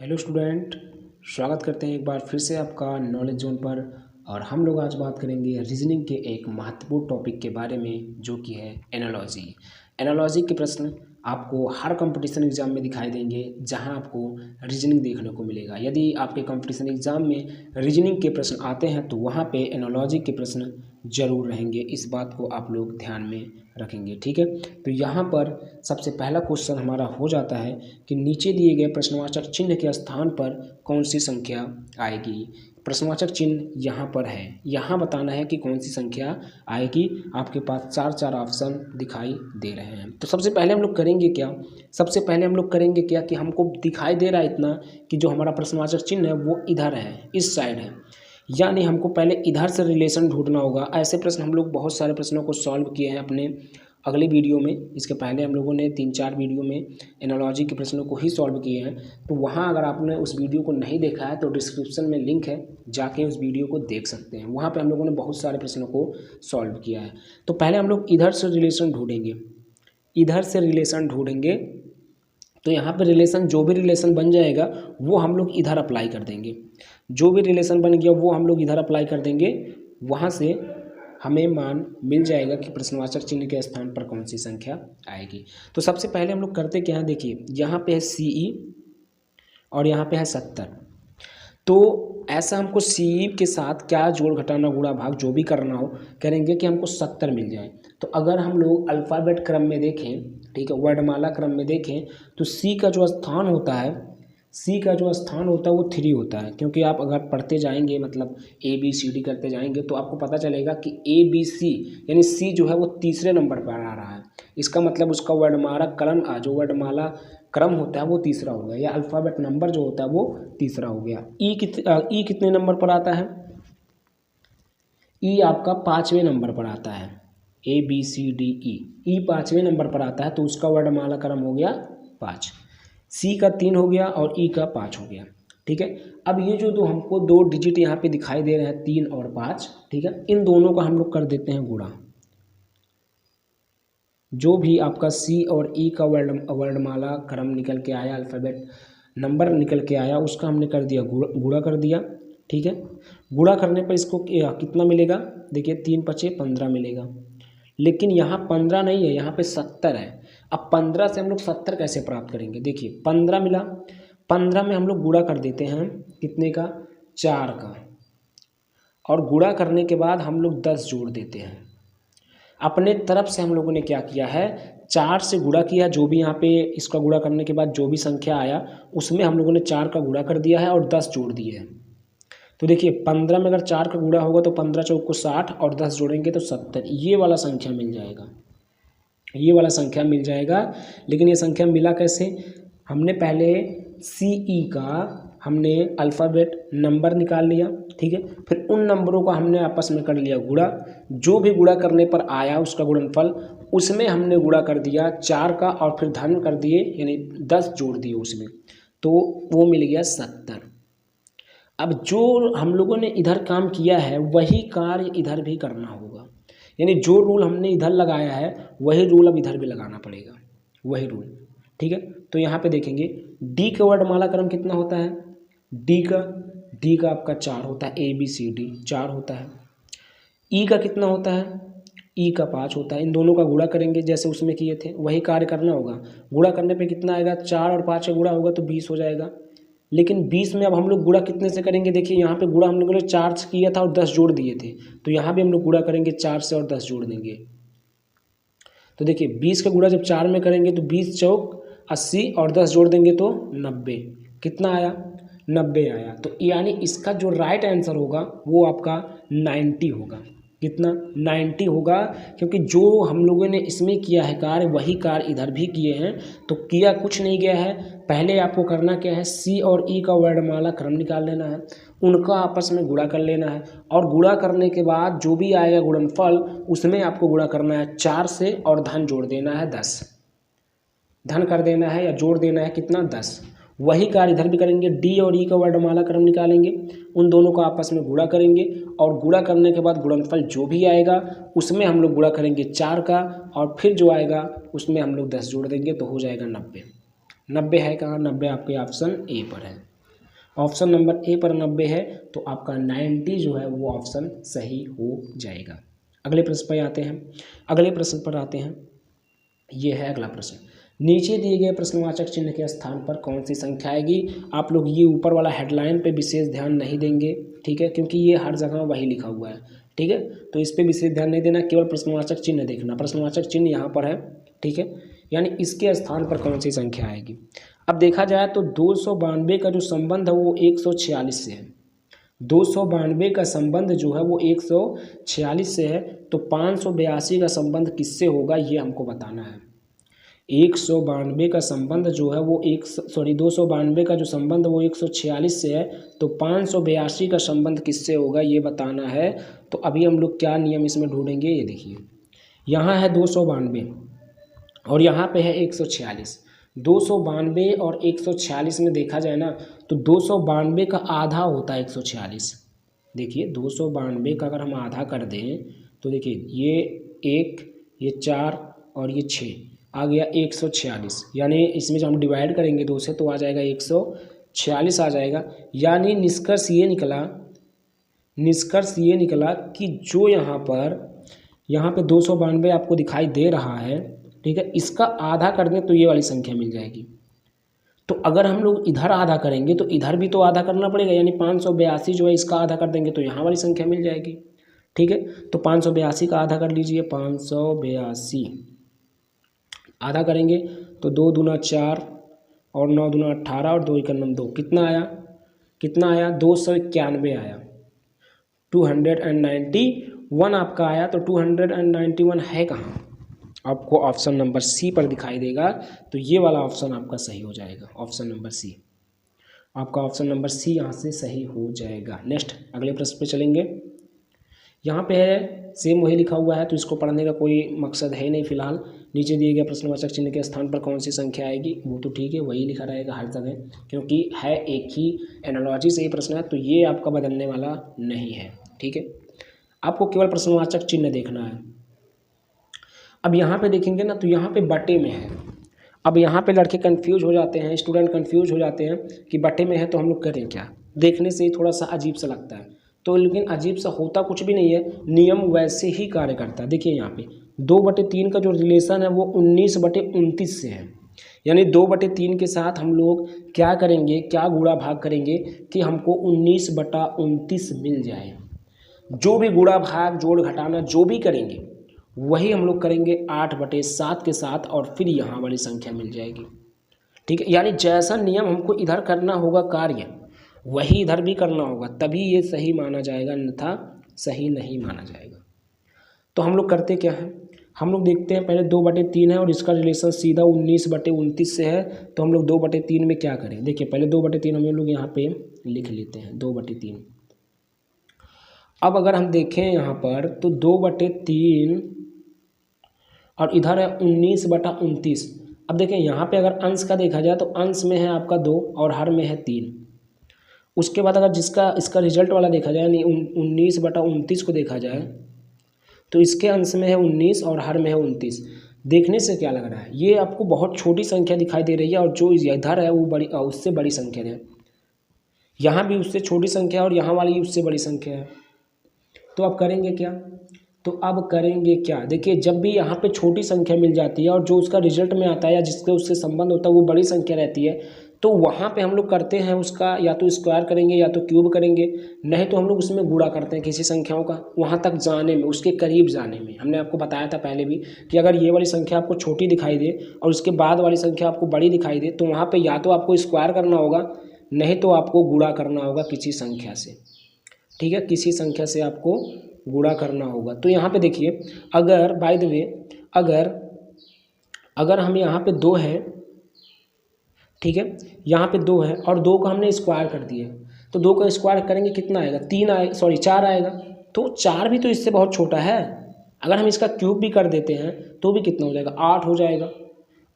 Hello student, स्वागत करते हैं एक बार फिर से आपका नॉलेज जोन पर। और हम लोग आज बात करेंगे रीजनिंग के एक महत्वपूर्ण टॉपिक के बारे में जो कि है एनालॉजी। एनालॉजी के प्रश्न आपको हर कंपटीशन एग्जाम में दिखाई देंगे जहां आपको रीजनिंग देखने को मिलेगा। यदि आपके कंपटीशन एग्जाम में रीजनिंग के प्रश्न आते हैं तो वहां पे एनालॉजी के प्रश्न जरूर रहेंगे। इस बात को आप लोग ध्यान में रखेंगे, ठीक है। तो यहाँ पर सबसे पहला क्वेश्चन हमारा हो जाता है कि नीचे दिए गए प्रश्नवाचक चिन्ह के स्थान पर कौन सी संख्या आएगी। प्रश्नवाचक चिन्ह यहाँ पर है, यहाँ बताना है कि कौन सी संख्या आएगी। आपके पास चार चार ऑप्शन दिखाई दे रहे हैं। तो सबसे पहले हम लोग करेंगे क्या, सबसे पहले हम लोग करेंगे क्या कि हमको दिखाई दे रहा है इतना कि जो हमारा प्रश्नवाचक चिन्ह है वो इधर है, इस साइड है, यानी हमको पहले इधर से रिलेशन ढूंढना होगा। ऐसे प्रश्न हम लोग बहुत सारे प्रश्नों को सॉल्व किए हैं अपने अगले वीडियो में। इसके पहले हम लोगों ने 3-4 वीडियो में एनालॉजी के प्रश्नों को ही सॉल्व किए हैं। तो वहाँ अगर आपने उस वीडियो को नहीं देखा है तो डिस्क्रिप्शन में लिंक है, जाके उस वीडियो को देख सकते हैं। वहाँ पे हम लोगों ने बहुत सारे प्रश्नों को सॉल्व किया है। तो पहले हम लोग इधर से रिलेशन ढूंढेंगे, इधर से रिलेशन ढूंढेंगे। तो यहाँ पे रिलेशन, जो भी रिलेशन बन जाएगा वो हम लोग इधर अप्लाई कर देंगे। जो भी रिलेशन बन गया वो हम लोग इधर अप्लाई कर देंगे। वहाँ से हमें मान मिल जाएगा कि प्रश्नवाचक चिन्ह के स्थान पर कौन सी संख्या आएगी। तो सबसे पहले हम लोग करते क्या है, देखिए यहाँ पे है CE और यहाँ पे है 70। तो ऐसा हमको CE के साथ क्या जोड़ घटाना गुणा भाग जो भी करना हो करेंगे कि हमको 70 मिल जाए। तो अगर हम लोग अल्फ़ाबेट क्रम में देखें, ठीक है, वर्णमाला क्रम में देखें तो C का जो स्थान होता है, C का जो स्थान होता है वो 3 होता है। क्योंकि आप अगर पढ़ते जाएंगे, मतलब ABCD करते जाएंगे तो आपको पता चलेगा कि ABC यानी C जो है वो तीसरे नंबर पर आ रहा है। इसका मतलब उसका वर्णमाला क्रम, जो वर्णमाला क्रम होता है वो तीसरा हो गया, या अल्फ़ाबेट नंबर जो होता है वो तीसरा हो गया। ई कितने नंबर पर आता है? ई आपका 5वें नंबर पर आता है। ABCDE, ई 5वें नंबर पर आता है तो उसका वर्णमाला क्रम हो गया 5। C का 3 हो गया और E का 5 हो गया, ठीक है। अब ये जो हमको 2 डिजिट यहाँ पे दिखाई दे रहे हैं 3 और 5, ठीक है, इन दोनों का हम लोग कर देते हैं गुणा। जो भी आपका C और E का वर्णमाला क्रम निकल के आया, अल्फ़ाबेट नंबर निकल के आया, उसका हमने कर दिया गुणा कर दिया, ठीक है। गुणा करने पर इसको कितना मिलेगा? देखिए 3 × 5 = 15 मिलेगा। लेकिन यहाँ 15 नहीं है, यहाँ पे 70 है। अब 15 से हम लोग 70 कैसे प्राप्त करेंगे? देखिए 15 मिला, 15 में हम लोग गुणा कर देते हैं कितने का? 4 का। और गुणा करने के बाद हम लोग 10 जोड़ देते हैं। अपने तरफ से हम लोगों ने क्या किया है, 4 से गुणा किया। जो भी यहाँ पे इसका गुणा करने के बाद जो भी संख्या आया उसमें हम लोगों ने 4 का गुणा कर दिया है और 10 जोड़ दिए हैं। तो देखिए 15 में अगर 4 का गुणा होगा तो 15 चौक को 60 और 10 जोड़ेंगे तो 70। ये वाला संख्या मिल जाएगा, ये वाला संख्या मिल जाएगा। लेकिन ये संख्या मिला कैसे? हमने पहले CE का हमने अल्फ़ाबेट नंबर निकाल लिया, ठीक है, फिर उन नंबरों का हमने आपस में कर लिया गुणा। जो भी गुणा करने पर आया उसका गुणनफल, उसमें हमने गुणा कर दिया 4 का और फिर धन कर दिए, यानी 10 जोड़ दिए उसमें, तो वो मिल गया 70। अब जो हम लोगों ने इधर काम किया है वही कार्य इधर भी करना होगा, यानी जो रूल हमने इधर लगाया है वही रूल अब इधर भी लगाना पड़ेगा, वही रूल, ठीक है। तो यहाँ पे देखेंगे D का वर्णमाला क्रम कितना होता है? D का आपका 4 होता है, ABCD 4 होता है। E का कितना होता है? E का 5 होता है। इन दोनों का गुणा करेंगे जैसे उसमें किए थे, वही कार्य करना होगा। गुणा करने पे कितना आएगा? 4 और 5 का गुणा होगा तो 20 हो जाएगा। लेकिन 20 में अब हम लोग गुणा कितने से करेंगे? देखिए यहाँ पे गुणा हम लोगों ने 4 से किया था और 10 जोड़ दिए थे, तो यहाँ भी हम लोग गुणा करेंगे 4 से और 10 जोड़ देंगे। तो देखिए 20 का गुणा जब 4 में करेंगे तो 20 चौक 80 और 10 जोड़ देंगे तो 90। कितना आया? 90 आया। तो यानी इसका जो राइट आंसर होगा वो आपका 90 होगा। कितना? 90 होगा, क्योंकि जो हम लोगों ने इसमें किया है कार्य वही कार्य इधर भी किए हैं। तो किया कुछ नहीं गया है, पहले आपको करना क्या है, C और E का वर्णमाला क्रम निकाल लेना है, उनका आपस में गुणा कर लेना है, और गुणा करने के बाद जो भी आएगा गुणनफल उसमें आपको गुणा करना है 4 से और धन जोड़ देना है 10। धन कर देना है या जोड़ देना है कितना? 10। वही कार्य इधर भी करेंगे, D और E का वर्णमाला क्रम निकालेंगे, उन दोनों को आपस में गुणा करेंगे, और गुणा करने के बाद गुणनफल जो भी आएगा उसमें हम लोग गुणा करेंगे 4 का, और फिर जो आएगा उसमें हम लोग 10 जोड़ देंगे तो हो जाएगा 90। 90 है कहाँ? 90 आपके ऑप्शन ए पर है। ऑप्शन नंबर ए पर 90 है, तो आपका 90 जो है वो ऑप्शन सही हो जाएगा। अगले प्रश्न पर आते हैं। अगले प्रश्न पर आते हैं, ये है अगला प्रश्न। नीचे दिए गए प्रश्नवाचक चिन्ह के स्थान पर कौन सी संख्या आएगी? आप लोग ये ऊपर वाला हेडलाइन पे विशेष ध्यान नहीं देंगे, ठीक है, क्योंकि ये हर जगह वही लिखा हुआ है, ठीक है, तो इस पे विशेष ध्यान नहीं देना, केवल प्रश्नवाचक चिन्ह देखना। प्रश्नवाचक चिन्ह यहाँ पर है, ठीक है, यानी इसके स्थान पर कौन सी संख्या आएगी। अब देखा जाए तो 292 का जो संबंध है वो 146 से है। 292 का संबंध जो है वो 146 से है, तो 582 का संबंध किससे होगा ये हमको बताना है। 192 का संबंध जो है वो 292 का जो संबंध वो 146 से है, तो 582 का संबंध किससे होगा ये बताना है। तो अभी हम लोग क्या नियम इसमें ढूंढेंगे, ये देखिए, यहाँ है 292 और यहाँ पे है 146। 292 और 146 में देखा जाए ना तो 292 का आधा होता है 146। देखिए 292 का अगर हम आधा कर दें तो देखिए ये 1, ये 4 और ये 6 आ गया 146, यानी इसमें जब हम डिवाइड करेंगे 2 से तो आ जाएगा 146 आ जाएगा। यानी निष्कर्ष ये निकला कि जो यहाँ पे 292 आपको दिखाई दे रहा है, ठीक है, इसका आधा कर दें तो ये वाली संख्या मिल जाएगी। तो अगर हम लोग इधर आधा करेंगे तो इधर भी तो आधा करना पड़ेगा, यानी 582 जो है इसका आधा कर देंगे तो यहाँ वाली संख्या मिल जाएगी, ठीक है। तो 582 का आधा कर लीजिए, 582 आधा करेंगे तो 2 दूना 4 और 9 दूना 18 और 2 एकम 2, कितना आया 291 आया। 291 आपका आया, तो 291 है कहाँ? आपको ऑप्शन नंबर सी पर दिखाई देगा, तो ये वाला ऑप्शन आपका सही हो जाएगा। ऑप्शन नंबर सी, आपका ऑप्शन नंबर सी यहाँ से सही हो जाएगा। नेक्स्ट अगले प्रश्न पे चलेंगे। यहाँ पे है सेम वही लिखा हुआ है, तो इसको पढ़ने का कोई मकसद है नहीं फिलहाल। नीचे दिए गए प्रश्नवाचक चिन्ह के स्थान पर कौन सी संख्या आएगी, वो तो ठीक है, वही लिखा रहेगा हर जगह, क्योंकि है एक ही एनालॉजी से ही प्रश्न है, तो ये आपका बदलने वाला नहीं है, ठीक है। आपको केवल प्रश्नवाचक चिन्ह देखना है। अब यहाँ पे देखेंगे ना तो यहाँ पे बटे में है। अब यहाँ पे लड़के कंफ्यूज हो जाते हैं, स्टूडेंट कंफ्यूज हो जाते हैं कि बटे में है तो हम लोग करें क्या। देखने से ही थोड़ा सा अजीब सा लगता है, तो लेकिन अजीब सा होता कुछ भी नहीं है, नियम वैसे ही कार्य करता है। देखिए यहाँ पे 2/3 का जो रिलेशन है वो 19/29 से है, यानी 2/3 के साथ हम लोग क्या करेंगे, क्या गुणा भाग करेंगे कि हमको 19/29 मिल जाए। जो भी गुणा भाग जोड़ घटाना जो भी करेंगे वही हम लोग करेंगे 8/7 के साथ, और फिर यहाँ वाली संख्या मिल जाएगी, ठीक है। यानी जैसा नियम हमको इधर करना होगा कार्य, वही इधर भी करना होगा, तभी ये सही माना जाएगा, अन्यथा सही नहीं माना जाएगा। तो हम लोग करते क्या है, हम लोग देखते हैं पहले 2/3 है और इसका रिलेशन सीधा 19/29 से है, तो हम लोग 2/3 में क्या करें। देखिए पहले 2/3 हम लोग यहाँ पे लिख लेते हैं 2/3। अब अगर हम देखें यहाँ पर तो 2/3 और इधर है 19/29। अब देखें यहाँ पे अगर अंश का देखा जाए तो अंश में है आपका 2 और हर में है 3। उसके बाद अगर इसका रिजल्ट वाला देखा जाए, यानी 19/29 को देखा जाए तो इसके अंश में है 19 और हर में है 29। देखने से क्या लग रहा है, ये आपको बहुत छोटी संख्या दिखाई दे रही है, और जो इधर है वो बड़ी, उससे बड़ी संख्या है। यहाँ भी उससे छोटी संख्या और यहाँ वाली उससे बड़ी संख्या है। तो अब करेंगे क्या, देखिए जब भी यहाँ पे छोटी संख्या मिल जाती है और जो उसका रिजल्ट में आता है या जिसके उससे संबंध होता है वो बड़ी संख्या रहती है, तो वहाँ पे हम लोग करते हैं उसका या तो स्क्वायर करेंगे या तो क्यूब करेंगे, नहीं तो हम लोग उसमें गुणा करते हैं किसी संख्याओं का, वहाँ तक जाने में, उसके करीब जाने में। हमने आपको बताया था पहले भी कि अगर ये वाली संख्या आपको छोटी दिखाई दे और उसके बाद वाली संख्या आपको बड़ी दिखाई दे, तो वहाँ पर या तो आपको स्क्वायर करना होगा, नहीं तो आपको गुणा करना होगा किसी संख्या से, ठीक है, किसी संख्या से आपको गुणा करना होगा। तो यहाँ पे देखिए, अगर बाय द वे अगर हम यहाँ पे 2 है, ठीक है, यहाँ पे 2 है और 2 को हमने स्क्वायर कर दिया, तो 2 का स्क्वायर करेंगे कितना आएगा, 4 आएगा। तो 4 भी तो इससे बहुत छोटा है। अगर हम इसका क्यूब भी कर देते हैं तो भी कितना हो जाएगा, 8 हो जाएगा।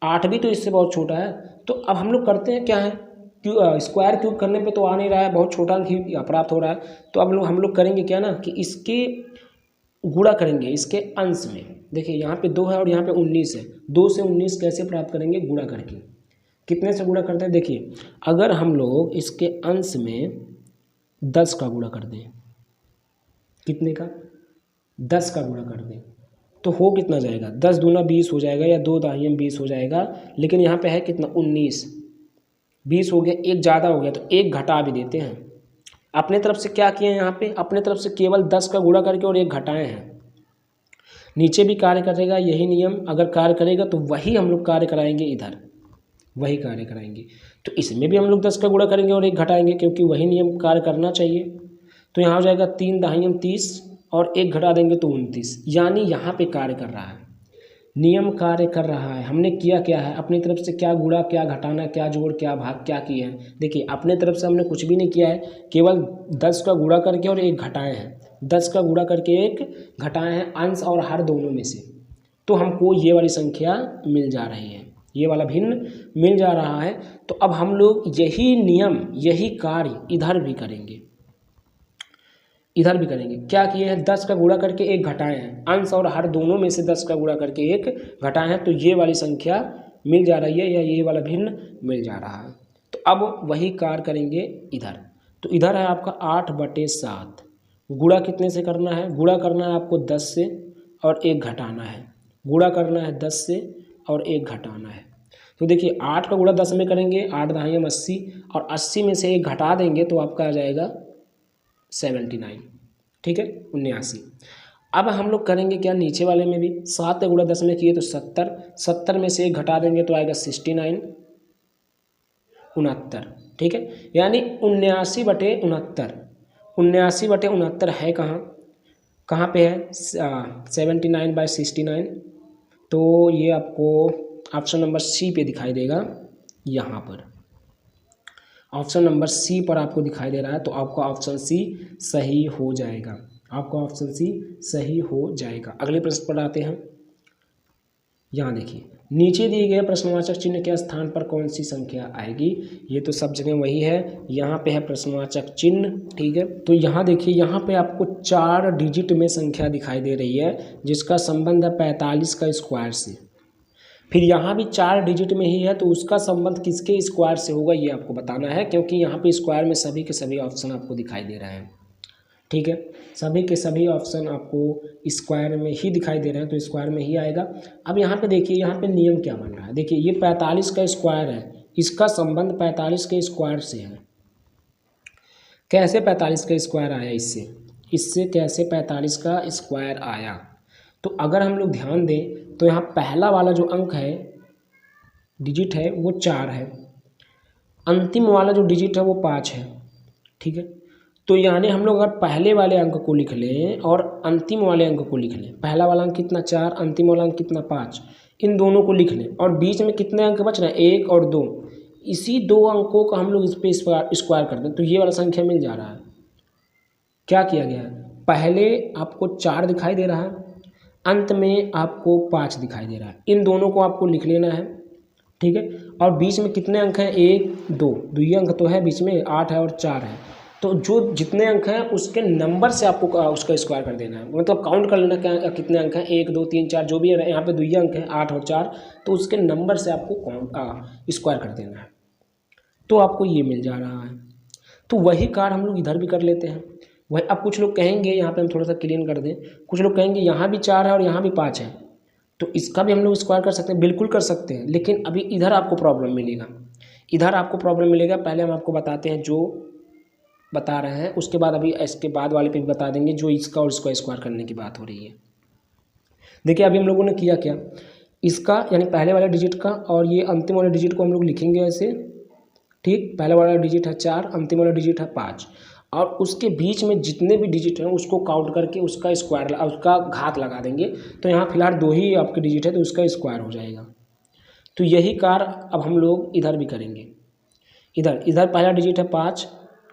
8 भी तो इससे बहुत छोटा है। तो अब हम लोग करते हैं क्या है, स्क्वायर क्यूब करने पे तो आ नहीं रहा है, बहुत छोटा अंक ही प्राप्त हो रहा है। तो अब हम लोग करेंगे क्या ना कि इसके गुणा करेंगे इसके अंश में। देखिए यहाँ पे 2 है और यहाँ पे 19 है, 2 से 19 कैसे प्राप्त करेंगे, गुणा करके। कितने से गुणा करते हैं? देखिए अगर हम लोग इसके अंश में 10 का गुणा कर दें, कितने का? 10 का गुणा कर दें तो हो कितना जाएगा? 10 दूना 20 हो जाएगा, या 2 दाहियम 20 हो जाएगा। लेकिन यहाँ पे है कितना? 19। 20 हो गया, एक ज़्यादा हो गया तो एक घटा भी देते हैं। अपने तरफ से क्या किए हैं यहाँ पे? अपने तरफ से केवल 10 का गुणा करके और एक घटाए हैं। नीचे भी कार्य करेगा यही नियम, अगर कार्य करेगा तो वही हम लोग कार्य कराएंगे इधर, वही कार्य कराएंगे। तो इसमें भी हम लोग 10 का गुणा करेंगे और एक घटाएंगे, क्योंकि वही नियम कार्य करना चाहिए। तो यहाँ हो जाएगा 3 दाहियम 30 और एक घटा देंगे तो 29, यानी यहाँ पे कार्य कर रहा है, नियम कार्य कर रहा है। हमने किया क्या है? अपनी तरफ से क्या गुणा, क्या घटाना, क्या जोड़, क्या भाग, क्या किए हैं? देखिए अपने तरफ से हमने कुछ भी नहीं किया है, केवल 10 का गुणा करके और एक घटाए हैं। 10 का गुणा करके एक घटाए हैं, अंश और हर दोनों में से। तो हमको ये वाली संख्या मिल जा रही है, ये वाला भिन्न मिल जा रहा है। तो अब हम लोग यही नियम, यही कार्य इधर भी करेंगे, इधर भी करेंगे। क्या किए हैं? 10 का गुणा करके एक घटाए हैं, अंश और हर दोनों में से 10 का गुणा करके एक घटाए हैं, तो ये वाली संख्या मिल जा रही है, या ये वाला भिन्न मिल जा रहा है। तो अब वही कार्य करेंगे इधर। तो इधर है आपका 8/7। गुणा कितने से करना है? गुणा करना है आपको 10 से और एक घटाना है। गुणा करना है 10 से और एक घटाना है। तो देखिए 8 का गुणा 10 में करेंगे, 8 दाहियम 80, और 80 में से एक घटा देंगे तो आपका आ जाएगा 79, ठीक है, 79। अब हम लोग करेंगे क्या? नीचे वाले में भी 7 का गुणा 10 में किए तो 70, 70 में से एक घटा देंगे तो आएगा 69, 69, ठीक है, यानी 79/69। 79/69 है कहाँ? कहाँ पे है? 79/69। तो ये आपको ऑप्शन नंबर सी पे दिखाई देगा, यहाँ पर ऑप्शन नंबर सी पर आपको दिखाई दे रहा है। तो आपका ऑप्शन सी सही हो जाएगा, आपका ऑप्शन सी सही हो जाएगा। अगले प्रश्न पर आते हैं। यहाँ देखिए नीचे दिए गए प्रश्नवाचक चिन्ह के स्थान पर कौन सी संख्या आएगी? ये तो सब जगह वही है, यहाँ पे है प्रश्नवाचक चिन्ह, ठीक है। तो यहाँ देखिए, यहाँ पे आपको 4 डिजिट में संख्या दिखाई दे रही है, जिसका संबंध है 45 का स्क्वायर से। फिर यहाँ भी 4 डिजिट में ही है, तो उसका संबंध किसके स्क्वायर से होगा ये आपको बताना है, क्योंकि यहाँ पे स्क्वायर में सभी के सभी ऑप्शन आपको दिखाई दे रहे हैं, ठीक है। सभी के सभी ऑप्शन आपको स्क्वायर में ही दिखाई दे रहे हैं, तो स्क्वायर में ही आएगा। अब यहाँ पे देखिए, यहाँ पे नियम क्या बन रहा है? देखिए ये 45 का स्क्वायर है, इसका संबंध 45 के स्क्वायर से है। कैसे 45 का स्क्वायर आया? इससे कैसे 45 का स्क्वायर आया? तो अगर हम लोग ध्यान दें तो यहाँ पहला वाला जो अंक है, डिजिट है, वो 4 है, अंतिम वाला जो डिजिट है वो 5 है, ठीक है। तो यानी हम लोग अगर पहले वाले अंक को लिख लें और अंतिम वाले अंक को लिख लें, पहला वाला अंक कितना 4, अंतिम वाला अंक कितना 5, इन दोनों को लिख लें, और बीच में कितने अंक बच रहे हैं? 1 और 2, इसी 2 अंकों का हम लोग इस पे स्क्वायर कर दें तो ये वाला संख्या मिल जा रहा है। क्या किया गया है? पहले आपको 4 दिखाई दे रहा है, अंत में आपको 5 दिखाई दे रहा है, इन दोनों को आपको लिख लेना है, ठीक है। और बीच में कितने अंक हैं? 1 2, दुई अंक तो है बीच में, 8 है और 4 है। तो जो जितने अंक हैं उसके नंबर से आपको उसका स्क्वायर कर देना है, मतलब काउंट कर लेना क्या कितने अंक हैं, 1 2 3 4 जो भी है, यहाँ पे दुई अंक है 8 और 4, तो उसके नंबर से आपको स्क्वायर कर देना है, तो आपको ये मिल जा रहा है। तो वही कार्य हम लोग इधर भी कर लेते हैं। वही अब कुछ लोग कहेंगे, यहाँ पे हम थोड़ा सा क्लीन कर दें, कुछ लोग कहेंगे यहाँ भी 4 है और यहाँ भी 5 है, तो इसका भी हम लोग स्क्वायर कर सकते हैं, बिल्कुल कर सकते हैं। लेकिन अभी इधर आपको प्रॉब्लम मिलेगा, इधर आपको प्रॉब्लम मिलेगा। पहले हम आपको बताते हैं जो बता रहे हैं, उसके बाद अभी इसके बाद वाले पे भी बता देंगे जो इसका और इसका स्क्वायर करने की बात हो रही है। देखिए अभी हम लोगों ने किया क्या, इसका यानी पहले वाले डिजिट का और ये अंतिम वाले डिजिट को हम लोग लिखेंगे ऐसे, ठीक। पहले वाला डिजिट है 4, अंतिम वाला डिजिट है 5, और उसके बीच में जितने भी डिजिट हैं उसको काउंट करके उसका स्क्वायर, उसका घात लगा देंगे। तो यहाँ फिलहाल 2 ही आपके डिजिट है, तो उसका स्क्वायर हो जाएगा। तो यही कार्य अब हम लोग इधर भी करेंगे। इधर पहला डिजिट है 5,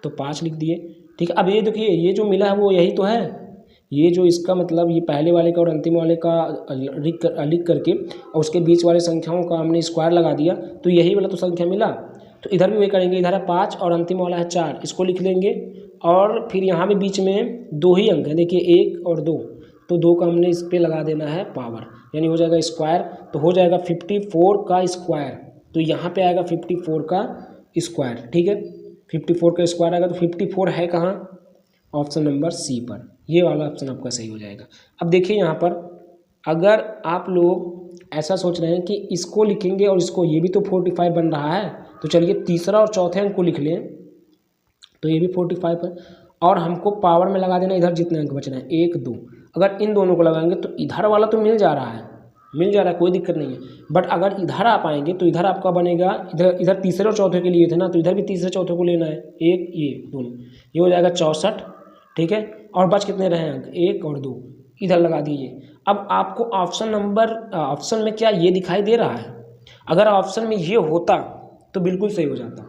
तो 5 लिख दिए, ठीक है। अब ये देखिए, ये जो मिला है वो यही तो है, ये जो इसका मतलब ये पहले वाले का और अंतिम वाले का लिख करके और उसके बीच वाले संख्याओं का हमने स्क्वायर लगा दिया, तो यही वाला तो संख्या मिला। तो इधर भी वही करेंगे, इधर है 5 और अंतिम वाला है 4, इसको लिख लेंगे। और फिर यहाँ भी बीच में 2 ही अंक हैं, देखिए 1 और 2, तो 2 का हमने इस पर लगा देना है पावर, यानी हो जाएगा स्क्वायर। तो हो जाएगा 54 का स्क्वायर, तो यहाँ पे आएगा 54 का स्क्वायर, ठीक है। 54 का स्क्वायर आएगा तो 54 है कहाँ, ऑप्शन नंबर सी पर। ये वाला ऑप्शन आपका सही हो जाएगा। अब देखिए यहाँ पर अगर आप लोग ऐसा सोच रहे हैं कि इसको लिखेंगे और इसको, ये भी तो 45 बन रहा है, तो चलिए तीसरा और चौथे अंक को लिख लें, तो ये भी 45 है। और हमको पावर में लगा देना इधर जितने अंक बच रहे हैं 1 2, अगर इन दोनों को लगाएंगे तो इधर वाला तो मिल जा रहा है, कोई दिक्कत नहीं है। बट अगर इधर आप आएंगे तो इधर आपका बनेगा, इधर तीसरे और चौथे के लिए थे ना, तो इधर भी तीसरे चौथे को लेना है, एक ये दोनों, ये हो जाएगा 64, ठीक है। और बच कितने रहे अंक, 1 और 2, इधर लगा दीजिए। अब आपको ऑप्शन में क्या ये दिखाई दे रहा है, अगर ऑप्शन में ये होता तो बिल्कुल सही हो जाता,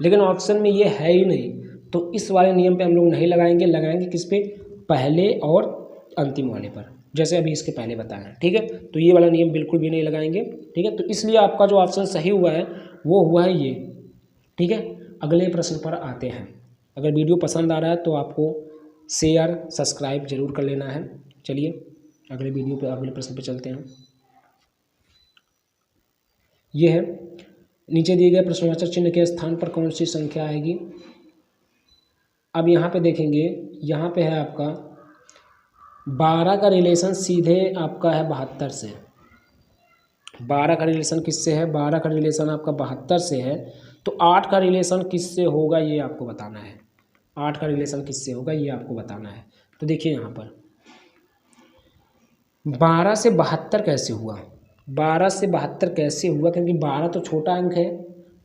लेकिन ऑप्शन में ये है ही नहीं, तो इस वाले नियम पे हम लोग नहीं लगाएंगे किस पे, पहले और अंतिम वाले पर, जैसे अभी इसके पहले बताया है, ठीक है। तो ये वाला नियम बिल्कुल भी नहीं लगाएंगे, ठीक है। तो इसलिए आपका जो ऑप्शन सही हुआ है वो हुआ है ये, ठीक है। अगले प्रश्न पर आते हैं। अगर वीडियो पसंद आ रहा है तो आपको शेयर सब्सक्राइब जरूर कर लेना है। चलिए अगले वीडियो पे, अगले प्रश्न पे चलते हैं। ये है, नीचे दिए गए प्रश्नवाचक चिन्ह के स्थान पर कौन सी संख्या आएगी। अब यहाँ पे देखेंगे, यहाँ पे है आपका 12 का रिलेशन सीधे आपका है 72 से। 12 का रिलेशन किससे है, 12 का रिलेशन आपका 72 से है। तो 8 का रिलेशन किससे होगा ये आपको बताना है, 8 का रिलेशन किससे होगा ये आपको बताना है। तो देखिए यहाँ पर 12 से 72 कैसे हुआ, 12 से 72 कैसे हुआ, क्योंकि 12 तो छोटा अंक है,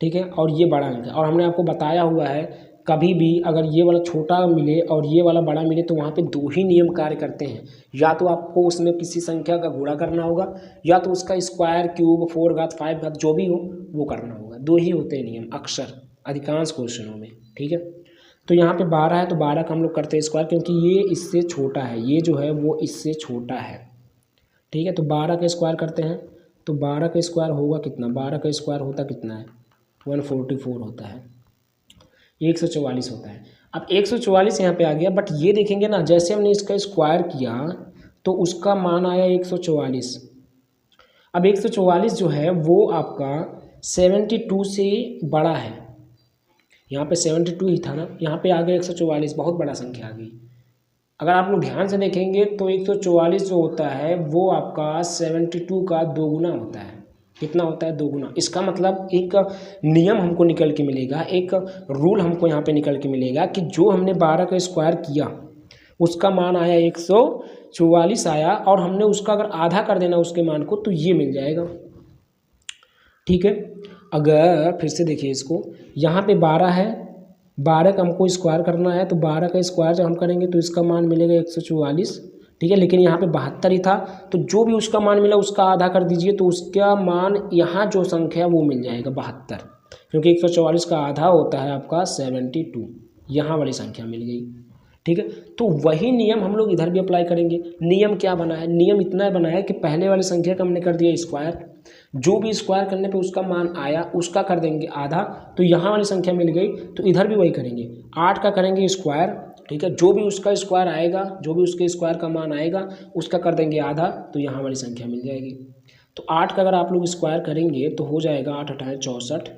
ठीक है, और ये बड़ा अंक है। और हमने आपको बताया हुआ है कभी भी अगर ये वाला छोटा मिले और ये वाला बड़ा मिले तो वहाँ पे दो ही नियम कार्य करते हैं, या तो आपको उसमें किसी संख्या का गुणा करना होगा, या तो उसका स्क्वायर, क्यूब, 4 घात, 5 घात जो भी हो वो करना होगा। दो ही होते हैं नियम अक्सर अधिकांश क्वेश्चनों में, ठीक है। तो यहाँ पे 12 है तो 12 का हम लोग करते हैं स्क्वायर, क्योंकि ये इससे छोटा है, ये जो है वो इससे छोटा है, ठीक है। तो 12 का स्क्वायर करते हैं, तो 12 का स्क्वायर होगा कितना, 12 का स्क्वायर होता कितना है, 144 होता है, 144 होता है। अब 144 यहाँ पे आ गया, बट ये देखेंगे ना, जैसे हमने इसका स्क्वायर किया तो उसका मान आया 144। अब 144 जो है वो आपका 72 से बड़ा है, यहाँ पे 72 ही था ना, यहाँ पे आ गया 144, बहुत बड़ा संख्या आ गई। अगर आप लोग ध्यान से देखेंगे तो 144 जो होता है वो आपका 72 का दोगुना होता है। कितना होता है, दोगुना। इसका मतलब एक नियम हमको निकल के मिलेगा, एक रूल हमको यहाँ पे निकल के मिलेगा कि जो हमने 12 का स्क्वायर किया उसका मान आया 144 आया, और हमने उसका अगर आधा कर देना उसके मान को तो ये मिल जाएगा, ठीक है। अगर फिर से देखिए इसको, यहाँ पे 12 है, 12 का हमको स्क्वायर करना है, तो 12 का स्क्वायर जब हम करेंगे तो इसका मान मिलेगा 144, ठीक है। लेकिन यहाँ पे 72 ही था, तो जो भी उसका मान मिला उसका आधा कर दीजिए, तो उसका मान यहाँ जो संख्या वो मिल जाएगा 72, क्योंकि 144 का आधा होता है आपका 72, यहाँ वाली संख्या मिल गई, ठीक है। तो वही नियम हम लोग इधर भी अप्लाई करेंगे। नियम क्या बना है, नियम इतना बना है कि पहले वाली संख्या का हमने कर दिया स्क्वायर, जो भी स्क्वायर करने पे उसका मान आया उसका कर देंगे आधा, तो यहाँ वाली संख्या मिल गई, तो इधर भी वही करेंगे, 8 का करेंगे स्क्वायर, ठीक है, जो भी उसका स्क्वायर आएगा, जो भी उसके स्क्वायर का मान आएगा उसका कर देंगे आधा, तो यहाँ वाली संख्या मिल जाएगी। तो 8 का अगर आप लोग स्क्वायर करेंगे तो हो जाएगा 8 8 64,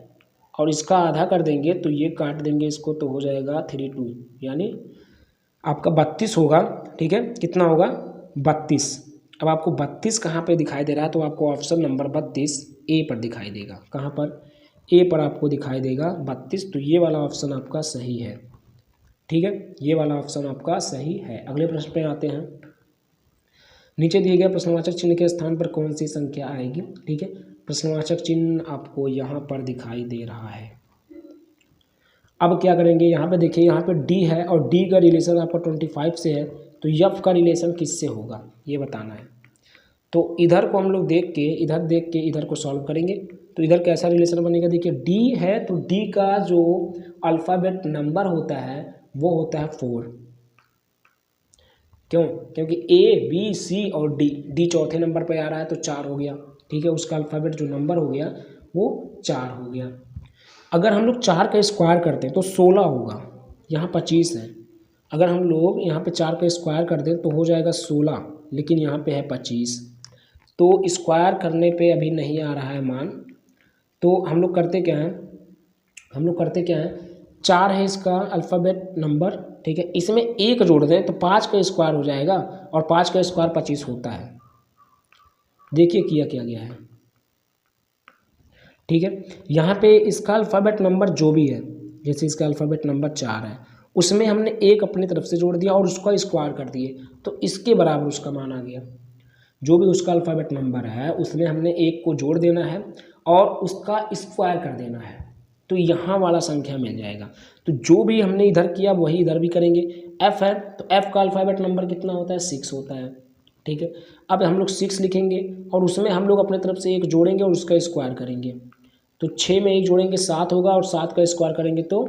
और इसका आधा कर देंगे तो ये काट देंगे इसको, तो हो जाएगा 32, यानी आपका 32 होगा, ठीक है। कितना होगा, 32। अब आपको 32 कहाँ पे दिखाई दे रहा है, तो आपको ऑप्शन नंबर 32 ए पर दिखाई देगा। कहाँ पर, ए पर आपको दिखाई देगा 32, तो ये वाला ऑप्शन आपका सही है, ठीक है, ये वाला ऑप्शन आपका सही है। अगले प्रश्न पे आते हैं। नीचे दिए गए प्रश्नवाचक चिन्ह के स्थान पर कौन सी संख्या आएगी, ठीक है। प्रश्नवाचक चिन्ह आपको यहाँ पर दिखाई दे रहा है। अब क्या करेंगे, यहाँ पे देखिए, यहाँ पे डी है और डी का रिलेशन आपका 25 से है, तो एफ का रिलेशन किससे होगा ये बताना है। तो इधर को हम लोग देख के इधर को सॉल्व करेंगे, तो इधर कैसा रिलेशन बनेगा, देखिए डी है तो डी का जो अल्फ़ाबेट नंबर होता है वो होता है 4। क्यों, क्योंकि ए बी सी और डी चौथे नंबर पे आ रहा है तो 4 हो गया, ठीक है। उसका अल्फ़ाबेट जो नंबर हो गया वो 4 हो गया। अगर हम लोग 4 का स्क्वायर करते हैं तो 16 होगा, यहाँ 25 है। अगर हम लोग यहाँ पे 4 का स्क्वायर कर दें तो हो जाएगा 16, लेकिन यहाँ पे है 25, तो स्क्वायर करने पे अभी नहीं आ रहा है मान, तो हम लोग करते क्या हैं 4 है इसका अल्फ़ाबेट नंबर, ठीक है। इसमें 1 जोड़ दें तो 5 का स्क्वायर हो जाएगा और 5 का स्क्वायर 25 होता है। देखिए किया क्या गया है, ठीक है। यहाँ पे इसका अल्फ़ाबेट नंबर जो भी है, जैसे इसका अल्फ़ाबेट नंबर 4 है, उसमें हमने 1 अपनी तरफ से जोड़ दिया और उसका स्क्वायर कर दिए, तो इसके बराबर उसका मान आ गया। जो भी उसका अल्फ़ाबेट नंबर है उसमें हमने 1 को जोड़ देना है और उसका स्क्वायर कर देना है, तो यहाँ वाला संख्या मिल जाएगा। तो जो भी हमने इधर किया वही इधर भी करेंगे। f है तो f का अल्फ़ाबेट नंबर कितना होता है, 6 होता है, ठीक है। अब हम लोग 6 लिखेंगे और उसमें हम लोग अपने तरफ से 1 जोड़ेंगे और उसका स्क्वायर करेंगे, तो 6 में 1 जोड़ेंगे 7 होगा और 7 का स्क्वायर करेंगे तो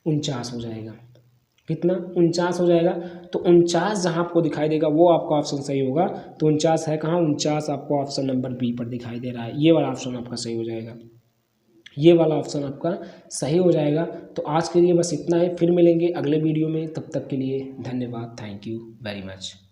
49 हो जाएगा। कितना, 49 हो जाएगा। तो 49 जहाँ आपको दिखाई देगा वो आपका ऑप्शन सही होगा। तो 49 है कहाँ, 49 आपको ऑप्शन नंबर बी पर दिखाई दे रहा है। ये वाला ऑप्शन आपका सही हो जाएगा, ये वाला ऑप्शन आपका सही हो जाएगा। तो आज के लिए बस इतना है, फिर मिलेंगे अगले वीडियो में, तब तक के लिए धन्यवाद, थैंक यू वेरी मच।